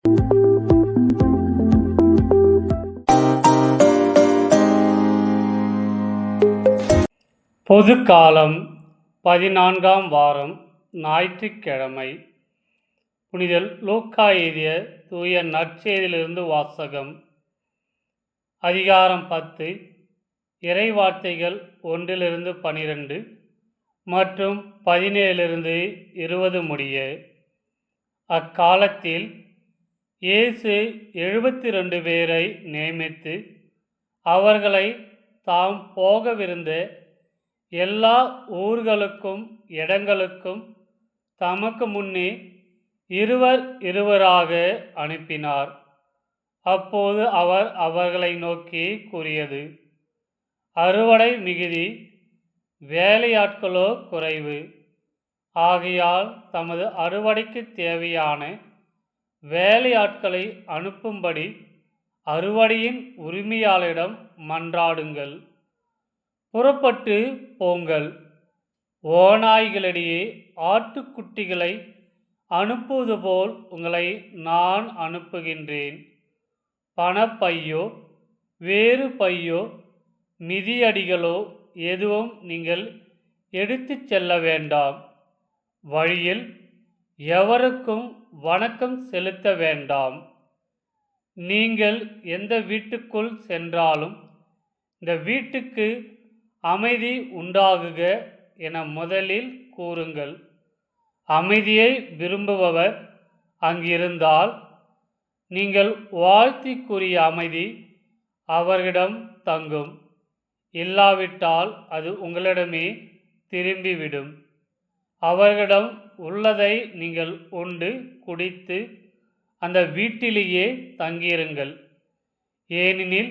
பொது காலம் 14ஆம் வாரம் ஞாயிற்றுக்கிழமை. புனித லூக்கா எழுதிய தூய நற்செய்தியிலிருந்து வாசகம். அதிகாரம் 10, இறைவார்த்தைகள் 1-12 மற்றும் 17-20 முடிய. அக்காலத்தில் இயேசு 72 பேரை நியமித்து அவர்களை தாம் போகவிருந்த எல்லா ஊர்களுக்கும் இடங்களுக்கும் தமக்கு முன்னே இருவர் இருவராக அனுப்பினார். அப்போது அவர் அவர்களை நோக்கி கூறியது: அறுவடை மிகுதி, வேலையாட்களோ குறைவு. ஆகையால் தமது அறுவடைக்கு தேவையான வேலையாட்களை அனுப்பும்படி அறுவடையின் உரிமையாளரிடம் மன்றாடுங்கள். புறப்பட்டு போங்கள். ஓநாய்களிடையே ஆட்டுக்குட்டிகளை அனுப்புவது போல் உங்களை நான் அனுப்புகின்றேன். பணப்பையோ வேறு பையோ மிதியடிகளோ எதுவும் நீங்கள் எடுத்துச் செல்ல வேண்டாம். வழியில் எவருக்கும் வணக்கம் செலுத்த வேண்டாம். நீங்கள் எந்த வீட்டுக்குள் சென்றாலும் இந்த வீட்டுக்கு அமைதி உண்டாகுக என முதலில் கூறுங்கள். அமைதியை விரும்புபவர் அங்கிருந்தால் நீங்கள் வாழ்த்தி கூறிய அமைதி அவர்களிடம் தங்கும். இல்லாவிட்டால் அது உங்களிடமே திரும்பிவிடும். அவர்களிடம் உள்ளதை நீங்கள் உண்டு குடித்து அந்த வீட்டிலேயே தங்கியிருங்கள். ஏனெனில்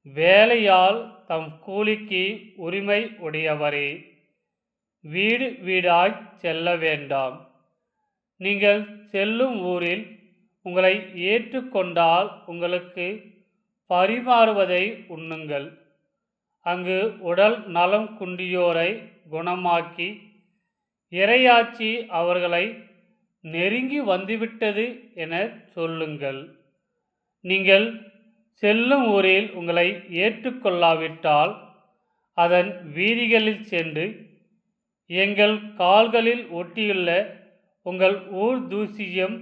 வேலையால் தம் கூலிக்கு உரிமை உடையவரே. வீடு வீடாய்ச் செல்ல வேண்டாம். நீங்கள் செல்லும் ஊரில் உங்களை ஏற்றுக்கொண்டால் உங்களுக்கு பரிமாறுவதை உண்ணுங்கள். அங்கு உடல் நலம் குன்றியோரை குணமாக்கி இறையாட்சி அவர்களை நெருங்கி வந்துவிட்டது என சொல்லுங்கள். நீங்கள் செல்லும் ஊரில் உங்களை ஏற்றுக்கொள்ளாவிட்டால் அதன் வீதிகளில் சென்று, எங்கள் கால்களில் ஒட்டியுள்ள உங்கள் ஊர் தூசியம்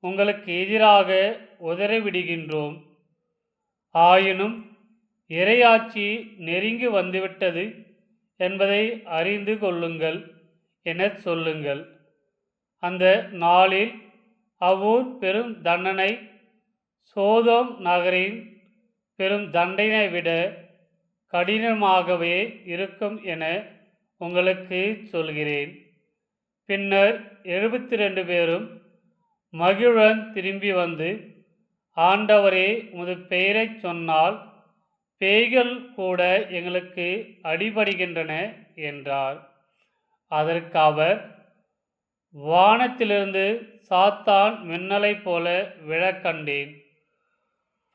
உங்களுக்கு எதிராக உதறிவிடுகின்றோம். ஆயினும் இறையாட்சி நெருங்கி வந்துவிட்டது என்பதை அறிந்து கொள்ளுங்கள் என சொல்லுங்கள். அந்த நாளில் அவ்வூர் பெரும் தண்டனை சோதோம் நகரின் பெரும் தண்டனை விட கடினமாகவே இருக்கும் என உங்களுக்கு சொல்கிறேன். பின்னர் 72 பேரும் மகிழுடன் திரும்பி வந்து, ஆண்டவரே, உமது பெயரைச் சொன்னால் பேய்கள் கூட எங்களுக்கு அடிபடுகின்றன என்றார். அதற்கு அவர், வானத்திலிருந்து சாத்தான் மின்னலைப் போல விழக் கண்டேன்.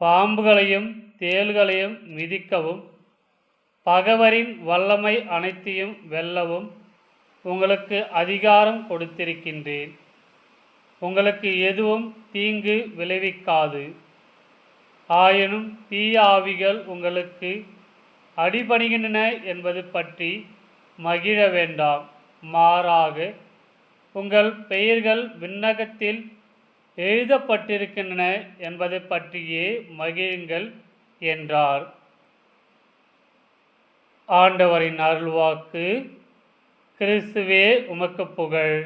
பாம்புகளையும் தேள்களையும் மிதிக்கவும் பகைவரின் வல்லமை அனைத்தையும் வெல்லவும் உங்களுக்கு அதிகாரம் கொடுத்திருக்கின்றேன். உங்களுக்கு எதுவும் தீங்கு விளைவிக்காது. ஆயினும் தீய ஆவிகள் உங்களுக்கு அடிபணிகின்றன என்பது பற்றி மகிழ வேண்டாம். மாறாக உங்கள் பெயர்கள் விண்ணகத்தில் எழுதப்பட்டிருக்கின்றன என்பதை பற்றியே மகிழுங்கள் என்றார். ஆண்டவரின் அருள்வாக்கு. கிறிஸ்துவே உமக்கு புகழ்.